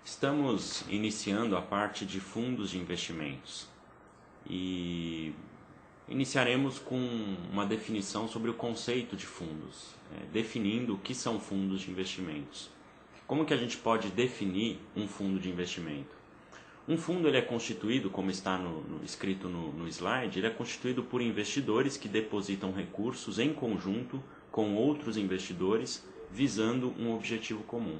Estamos iniciando a parte de fundos de investimentos e iniciaremos com uma definição sobre o conceito de fundos, definindo o que são fundos de investimentos. Como que a gente pode definir um fundo de investimento? Um fundo ele é constituído, como está escrito no slide, ele é constituído por investidores que depositam recursos em conjunto com outros investidores visando um objetivo comum.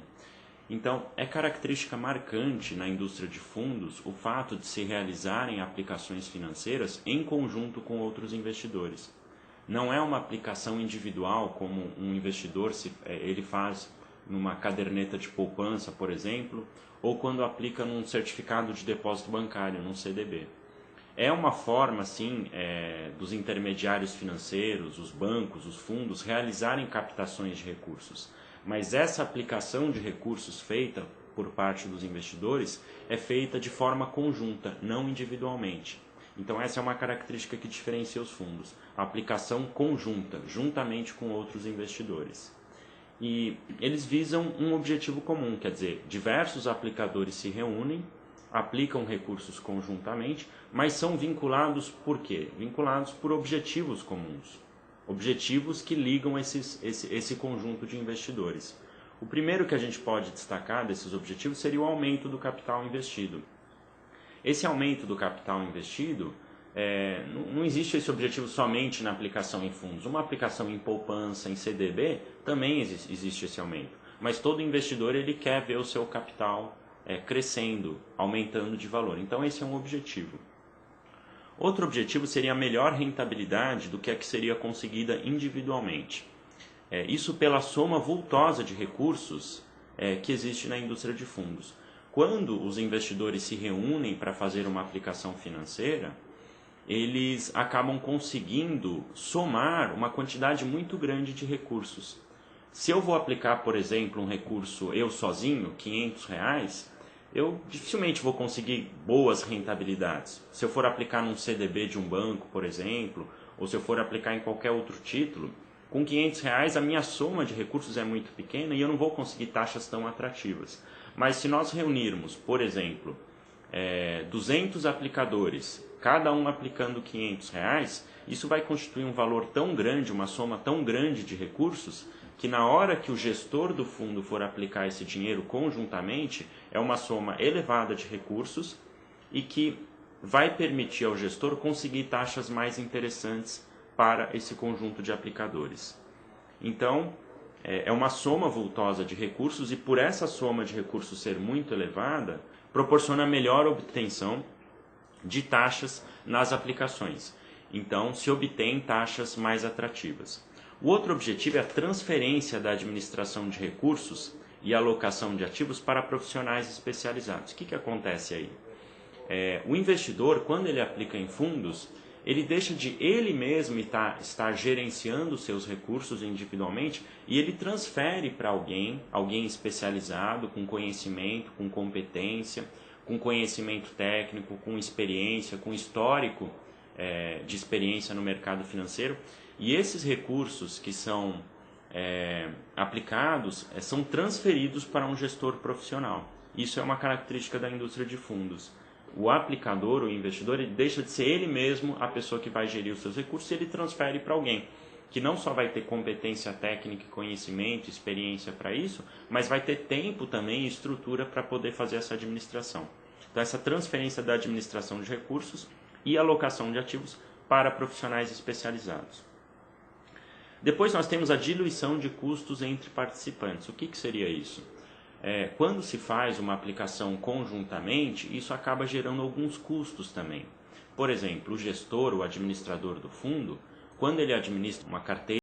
Então, é característica marcante na indústria de fundos o fato de se realizarem aplicações financeiras em conjunto com outros investidores. Não é uma aplicação individual como um investidor ele faz numa caderneta de poupança, por exemplo, ou quando aplica num certificado de depósito bancário, num CDB. É uma forma, sim, dos intermediários financeiros, os bancos, os fundos, realizarem captações de recursos. Mas essa aplicação de recursos feita por parte dos investidores é feita de forma conjunta, não individualmente. Então essa é uma característica que diferencia os fundos, a aplicação conjunta, juntamente com outros investidores. E eles visam um objetivo comum, quer dizer, diversos aplicadores se reúnem, aplicam recursos conjuntamente, mas são vinculados por quê? Vinculados por objetivos comuns. Objetivos que ligam esse conjunto de investidores. O primeiro que a gente pode destacar desses objetivos seria o aumento do capital investido. Esse aumento do capital investido, não existe esse objetivo somente na aplicação em fundos. Uma aplicação em poupança, em CDB, também existe esse aumento. Mas todo investidor ele quer ver o seu capital crescendo, aumentando de valor. Então esse é um objetivo. Outro objetivo seria a melhor rentabilidade do que a que seria conseguida individualmente. Isso pela soma vultosa de recursos que existe na indústria de fundos. Quando os investidores se reúnem para fazer uma aplicação financeira, eles acabam conseguindo somar uma quantidade muito grande de recursos. Se eu vou aplicar, por exemplo, um recurso eu sozinho, R$500, eu dificilmente vou conseguir boas rentabilidades. Se eu for aplicar num CDB de um banco, por exemplo, ou se eu for aplicar em qualquer outro título, com R$500 a minha soma de recursos é muito pequena e eu não vou conseguir taxas tão atrativas. Mas se nós reunirmos, por exemplo, 200 aplicadores, cada um aplicando R$500, isso vai constituir um valor tão grande, uma soma tão grande de recursos, que na hora que o gestor do fundo for aplicar esse dinheiro conjuntamente, é uma soma elevada de recursos e que vai permitir ao gestor conseguir taxas mais interessantes para esse conjunto de aplicadores. Então, é uma soma vultosa de recursos e por essa soma de recursos ser muito elevada, proporciona melhor obtenção de taxas nas aplicações. Então, se obtém taxas mais atrativas. O outro objetivo é a transferência da administração de recursos e alocação de ativos para profissionais especializados. O que acontece aí? O investidor, quando ele aplica em fundos, ele deixa de ele mesmo estar gerenciando seus recursos individualmente e ele transfere para alguém especializado, com conhecimento, com competência, com conhecimento técnico, com experiência, com histórico de experiência no mercado financeiro. E esses recursos que são aplicados são transferidos para um gestor profissional. Isso é uma característica da indústria de fundos. O aplicador, o investidor, ele deixa de ser ele mesmo a pessoa que vai gerir os seus recursos e ele transfere para alguém que não só vai ter competência técnica, conhecimento, experiência para isso, mas vai ter tempo também e estrutura para poder fazer essa administração. Então essa transferência da administração de recursos e alocação de ativos para profissionais especializados. Depois nós temos a diluição de custos entre participantes. O que seria isso? Quando se faz uma aplicação conjuntamente, isso acaba gerando alguns custos também. Por exemplo, o gestor, o administrador do fundo, quando ele administra uma carteira